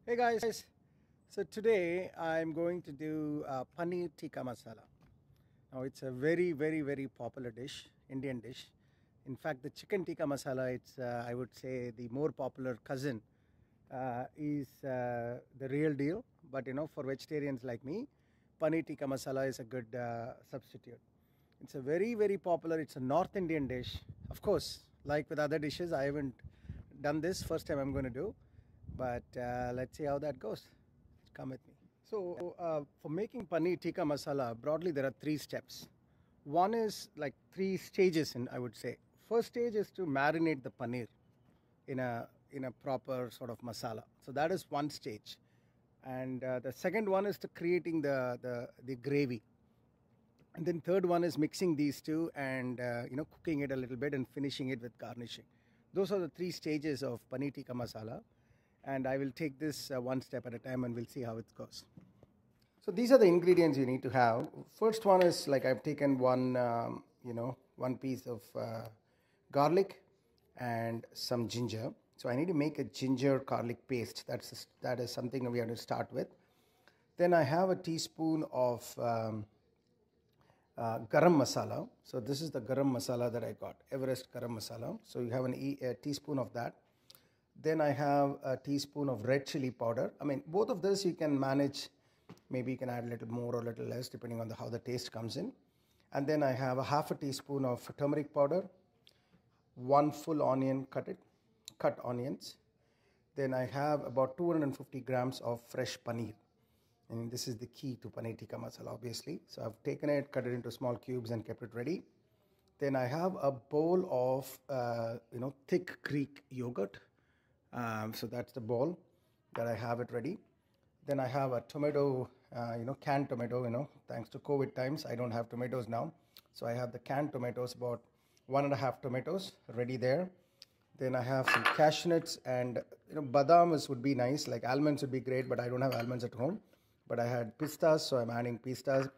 Hey guys, so today I'm going to do paneer tikka masala. Now it's a very popular dish, Indian dish. In fact, the chicken tikka masala, it's I would say the more popular cousin is the real deal. But for vegetarians like me, paneer tikka masala is a good substitute. It's a very popular. It's a North Indian dish. Of course, like with other dishes, I haven't done this. First time I'm going to do, but let's see how that goes. Come with me. So, for making paneer tikka masala, broadly there are three steps. One is like three stages, in I would say. First stage is to marinate the paneer in a proper sort of masala. So that is one stage, and the second one is to creating the gravy, and then third one is mixing these two and cooking it a little bit and finishing it with garnishing. Those are the three stages of paneer tikka masala, and I will take this one step at a time and we'll see how it goes. So these are the ingredients you need to have. First one is like I've taken one piece of garlic and some ginger. So I need to make a ginger garlic paste. That is something we have to start with. Then I have a teaspoon of garam masala. So this is the garam masala that I got, Everest garam masala. So you have a teaspoon of that. Then I have a teaspoon of red chili powder. I mean, both of this you can manage. Maybe you can add a little more or a little less depending on how the taste comes in. And then I have a half a teaspoon of turmeric powder, one full onion cut onions. Then I have about 250 grams of fresh paneer. And this is the key to paneer tikka masala, obviously. So I've taken it, cut it into small cubes and kept it ready. Then I have a bowl of thick Greek yogurt. So that's the bowl that I have it ready. Then I have a tomato, canned tomato. Thanks to COVID times, I don't have tomatoes now. So I have the canned tomatoes, about 1.5 tomatoes ready there. Then I have some cashew nuts and badams would be nice, like almonds would be great, but I don't have almonds at home. But I had pistas, so I'm adding pista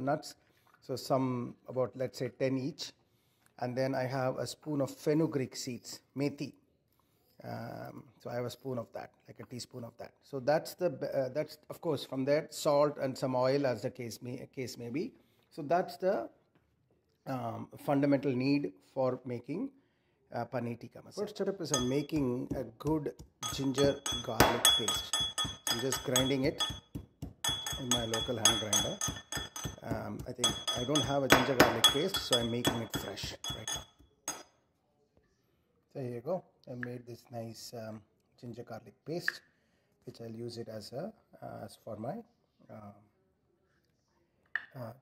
nuts. So some about, let's say, 10 each. And then I have a spoon of fenugreek seeds, methi. So I have a spoon of that, like a teaspoon of that. So that's of course from there salt and some oil as the case may be. So that's the fundamental need for making paneer tikka masala. First step is I'm making a good ginger garlic paste. So I'm just grinding it in my local hand grinder. I think I don't have a ginger garlic paste, so I'm making it fresh right now. So here you go. I made this nice ginger garlic paste, which I'll use it as for my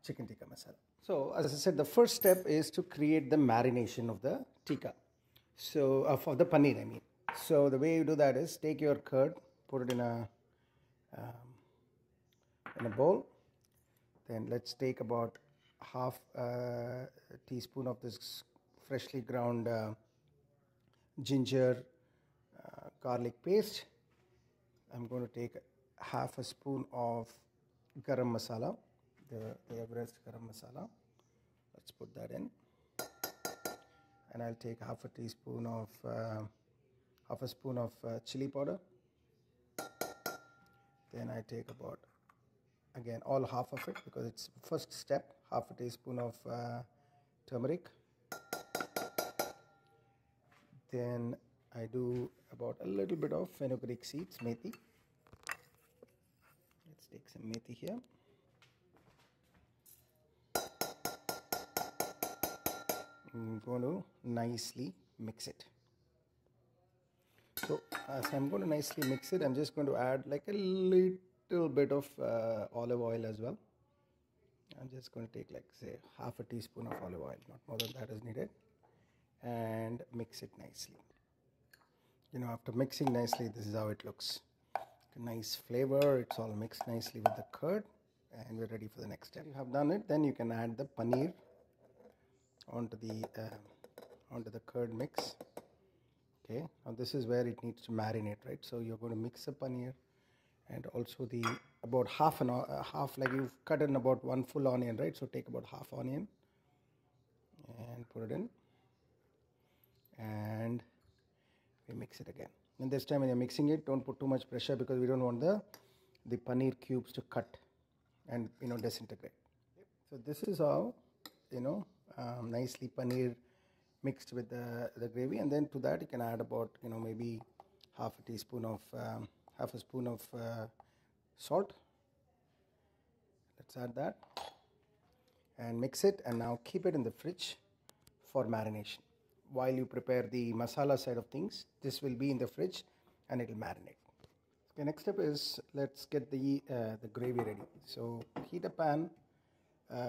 chicken tikka masala. So as I said, the first step is to create the marination of the tikka. So for the paneer, I mean. So the way you do that is take your curd, put it in a bowl. Then let's take about half a teaspoon of this freshly ground ginger garlic paste. I'm going to take half a spoon of garam masala, the Everest garam masala. Let's put that in. And I'll take half a spoon of chili powder. Then I take about, again, all half of it because it's first step, half a teaspoon of turmeric. Then I do about a little bit of fenugreek seeds, methi. Let's take some methi here. I'm going to nicely mix it. So as I'm going to nicely mix it, I'm just going to add like a little bit of olive oil as well. I'm just going to take, like, say, half a teaspoon of olive oil, not more than that is needed, and mix it nicely. After mixing nicely, this is how it looks. A nice flavor, it's all mixed nicely with the curd, and we're ready for the next step. You have done it, then you can add the paneer onto the curd mix. Okay, now this is where it needs to marinate, right? So you're going to mix the paneer and also about half, like you've cut in about one full onion, right? So take about half onion and put it in, and we mix it again. And this time when you're mixing it, don't put too much pressure because we don't want the paneer cubes to cut and disintegrate. So this is how nicely paneer mixed with the gravy, and then to that you can add about maybe half a spoon of salt. Let's add that and mix it, and now keep it in the fridge for marination. While you prepare the masala side of things, this will be in the fridge and it will marinate. Okay, next step is let's get the gravy ready. So heat a pan,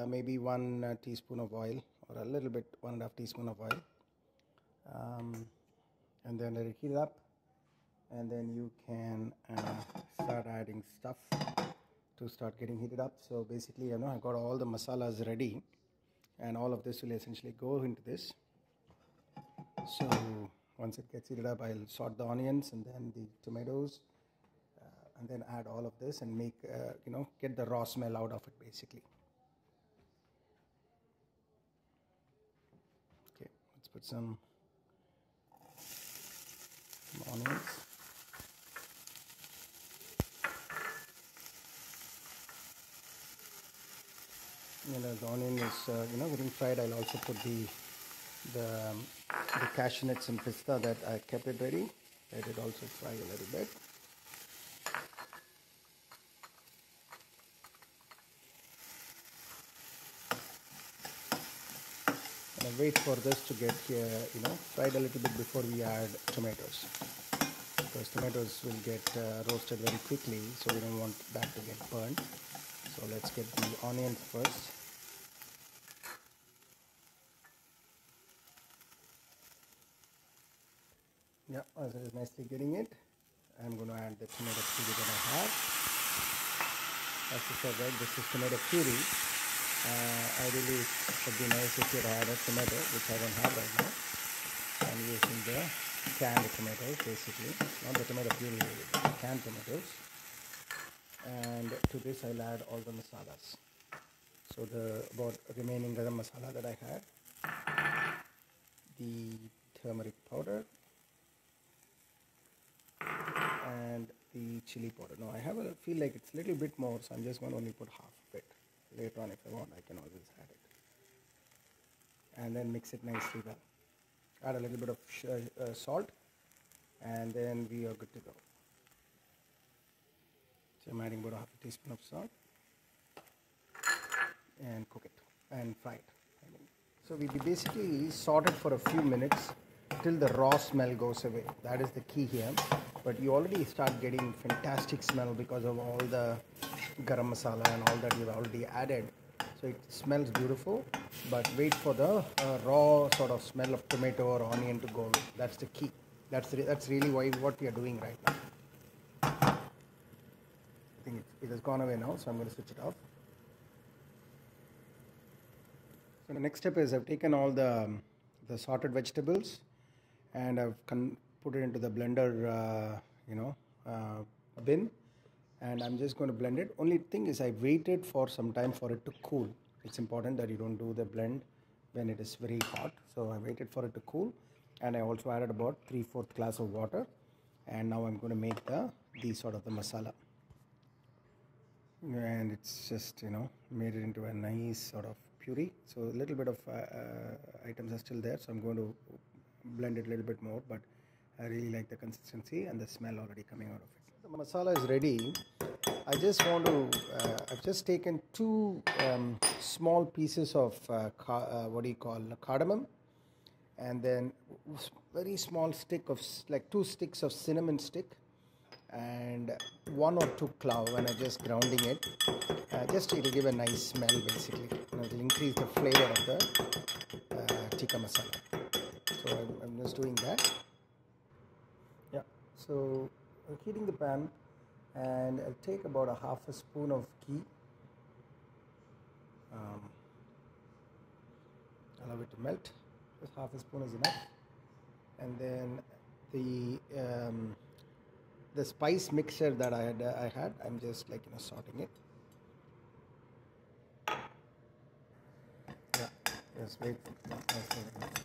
maybe 1 teaspoon of oil, or a little bit, 1.5 teaspoon of oil, and then let it heat up, and then you can start adding stuff to start getting heated up. So basically, I got all the masalas ready, and all of this will essentially go into this. So once it gets heated up, I'll sort the onions and then the tomatoes, and then add all of this and make get the raw smell out of it basically. Okay, let's put some onions. As the onion is getting fried, I'll also put the cashew nuts and pista that I kept it ready. Let it also fry a little bit. And I wait for this to get fried a little bit before we add tomatoes, because tomatoes will get roasted very quickly, so we don't want that to get burnt. So let's get the onion first. Yeah, as it is nicely getting it, I'm going to add the tomato puree that I have. As I said, right, this is tomato puree. Ideally, it would be nice if you had a tomato, which I don't have right now. I'm using the canned tomatoes, basically, not the tomato puree, the canned tomatoes. And to this, I'll add all the masalas. So the remaining garam masala that I had, the turmeric powder, and the chili powder. Now I feel like it's a little bit more, so I'm just going to only put half of it. Later on, if I want, I can always add it. And then mix it nicely well. Add a little bit of salt, and then we are good to go. So I'm adding about half a teaspoon of salt, and cook it and fry it. So we basically saute it for a few minutes till the raw smell goes away. That is the key here. But you already start getting fantastic smell because of all the garam masala and all that you've already added. So it smells beautiful, but wait for the raw sort of smell of tomato or onion to go away. That's the key. That's really what we are doing right now. I think it has gone away now, so I'm going to switch it off. So the next step is I've taken all the sorted vegetables and I've put it into the blender, bin, and I'm just going to blend it. Only thing is I waited for some time for it to cool. It's important that you don't do the blend when it is very hot. So I waited for it to cool, and I also added about 3/4 glass of water, and now I'm going to make the masala. And it's just made it into a nice sort of puree. So a little bit of items are still there, so I'm going to blend it a little bit more, but I really like the consistency and the smell already coming out of it. The masala is ready. I just want to I've just taken 2 small pieces of cardamom, and then very small stick of 2 sticks of cinnamon stick, and 1 or 2 clove, and I'm just grounding it. Just it'll give a nice smell basically. It'll increase the flavor of the tikka masala. So I'm just doing that. Yeah. So I'm heating the pan, and I'll take about 1/2 spoon of ghee. Allow it to melt. Just 1/2 spoon is enough. And then the spice mixture that I had, I'm just sorting it. Yeah, just wait.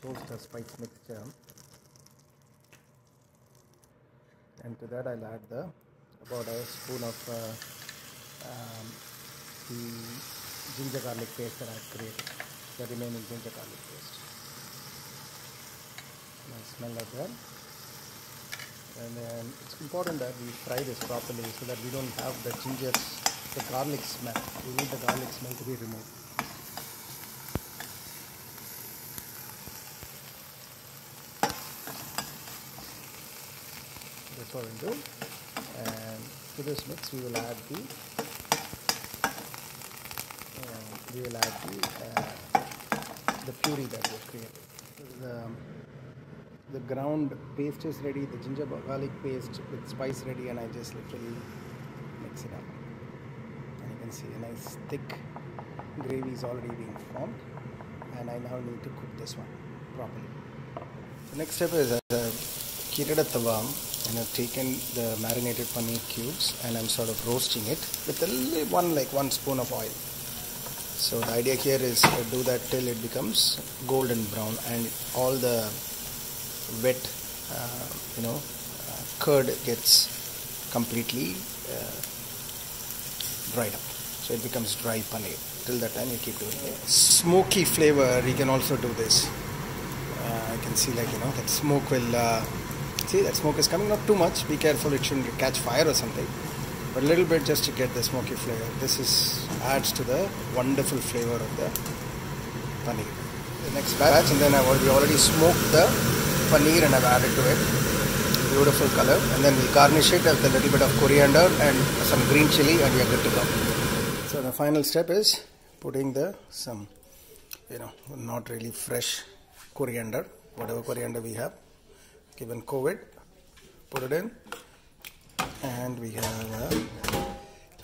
Toast the spice mixture. And to that I'll add about a spoon of the ginger garlic paste that I've created, the remaining ginger garlic paste. I smell like that. And then it's important that we fry this properly so that we don't have the garlic smell. We need the garlic smell to be removed. That's what we'll do. And to this mix we will add the puree that we have created. The ground paste is ready, the ginger garlic paste with spice ready, and I just literally mix it up. And you can see a nice thick gravy is already being formed, and I now need to cook this one properly. The next step is heated a tawa, and I've taken the marinated paneer cubes and I'm sort of roasting it with one spoon of oil. So the idea here is to do that till it becomes golden brown and all the wet curd gets completely dried up, so it becomes dry paneer. Till that time you keep doing it. Smoky flavor, you can also do this. I can see that smoke will see that smoke is coming, not too much, be careful it shouldn't catch fire or something, but a little bit just to get the smoky flavor. This adds to the wonderful flavor of the paneer. The next batch, and then we already smoked the paneer and I've added to it. Beautiful color, and then we'll garnish it with a little bit of coriander and some green chili, and we are good to go. So the final step is putting some not really fresh coriander, whatever coriander we have given COVID, put it in, and we have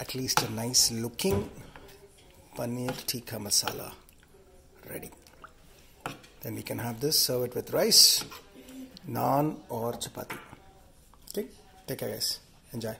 at least a nice looking paneer tikka masala ready. Then we can have this, serve it with rice, naan or chapati. Okay, take care guys, enjoy.